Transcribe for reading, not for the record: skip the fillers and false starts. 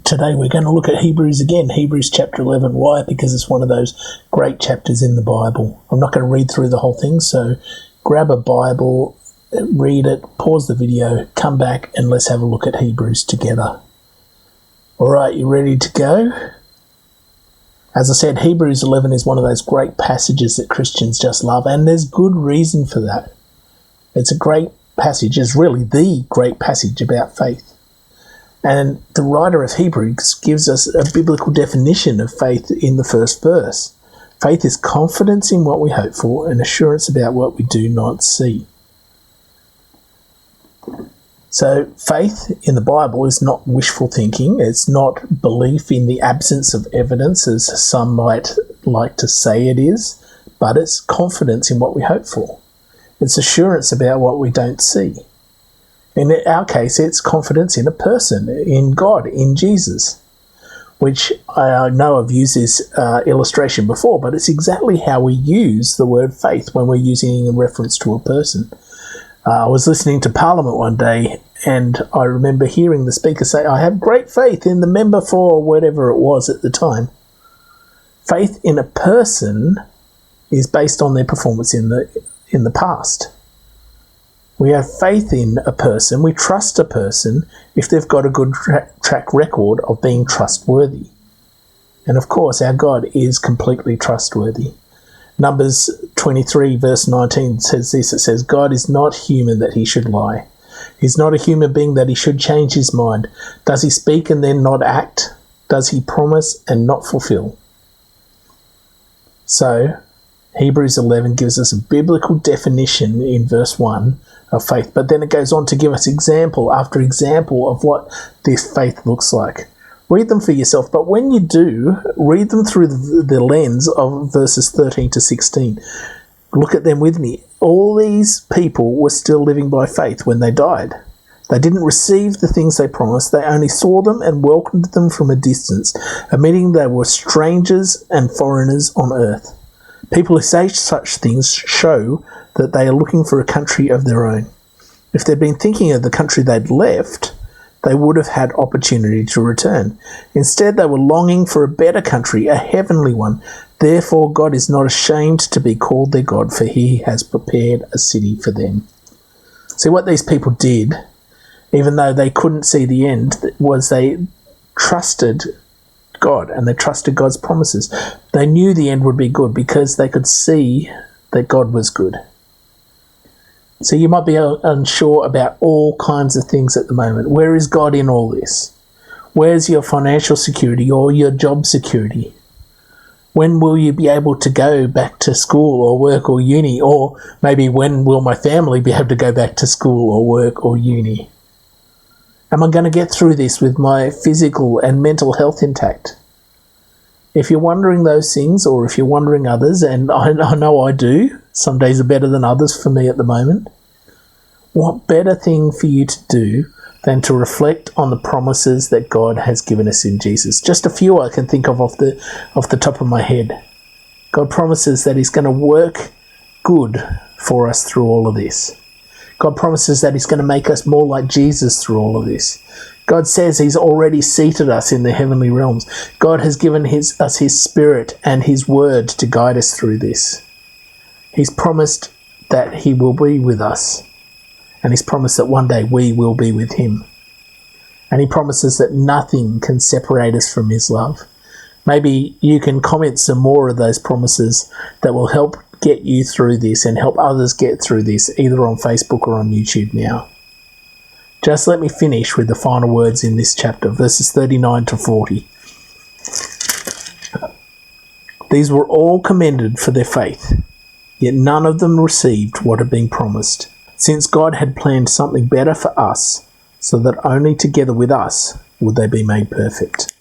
Today we're going to look at Hebrews again, Hebrews chapter 11. Why? Because it's one of those great chapters in the Bible. I'm not going to read through the whole thing, so grab a Bible, read it, pause the video, come back, and let's have a look at Hebrews together. All right, you ready to go? As I said, Hebrews 11 is one of those great passages that Christians just love, and there's good reason for that. It's a great passage. It's really the great passage about faith. And the writer of Hebrews gives us a biblical definition of faith in the first verse. Faith is confidence in what we hope for and assurance about what we do not see. So faith in the Bible is not wishful thinking. It's not belief in the absence of evidence, as some might like to say it is, but it's confidence in what we hope for. It's assurance about what we don't see. In our case, it's confidence in a person, in God, in Jesus, which I know I've used this illustration before, but it's exactly how we use the word faith when we're using it in reference to a person. I was listening to Parliament one day, and I remember hearing the speaker say, "I have great faith in the member for," whatever it was at the time. Faith in a person is based on their performance in the past. We have faith in a person, we trust a person if they've got a good track record of being trustworthy. And of course, our God is completely trustworthy. Numbers 23 verse 19 says this, it says, "God is not human that he should lie. He's not a human being that he should change his mind. Does he speak and then not act? Does he promise and not fulfill?" So, Hebrews 11 gives us a biblical definition in verse 1 of faith, but then it goes on to give us example after example of what this faith looks like. Read them for yourself, but when you do, read them through the lens of verses 13 to 16. Look at them with me. All these people were still living by faith when they died. They didn't receive the things they promised. They only saw them and welcomed them from a distance, admitting they were strangers and foreigners on earth. People who say such things show that they are looking for a country of their own. If they'd been thinking of the country they'd left, they would have had opportunity to return. Instead, they were longing for a better country, a heavenly one. Therefore, God is not ashamed to be called their God, for he has prepared a city for them. See, what these people did, even though they couldn't see the end, was they trusted God and they trusted God's promises. They knew the end would be good because they could see that God was good. So you might be unsure about all kinds of things at the moment. Where is God in all this? Where's your financial security or your job security? When will you be able to go back to school or work or uni? Or maybe when will my family be able to go back to school or work or uni? Am I going to get through this with my physical and mental health intact? If you're wondering those things, or if you're wondering others, and I know I do, some days are better than others for me at the moment, what better thing for you to do than to reflect on the promises that God has given us in Jesus? Just a few I can think of off the top of my head. God promises that he's going to work good for us through all of this. God promises that he's going to make us more like Jesus through all of this. God says he's already seated us in the heavenly realms. God has given us his Spirit and his word to guide us through this. He's promised that he will be with us. And he's promised that one day we will be with him. And he promises that nothing can separate us from his love. Maybe you can comment some more of those promises that will help get you through this and help others get through this, either on Facebook or on YouTube now. Just let me finish with the final words in this chapter, verses 39 to 40. These were all commended for their faith, yet none of them received what had been promised, since God had planned something better for us, so that only together with us would they be made perfect.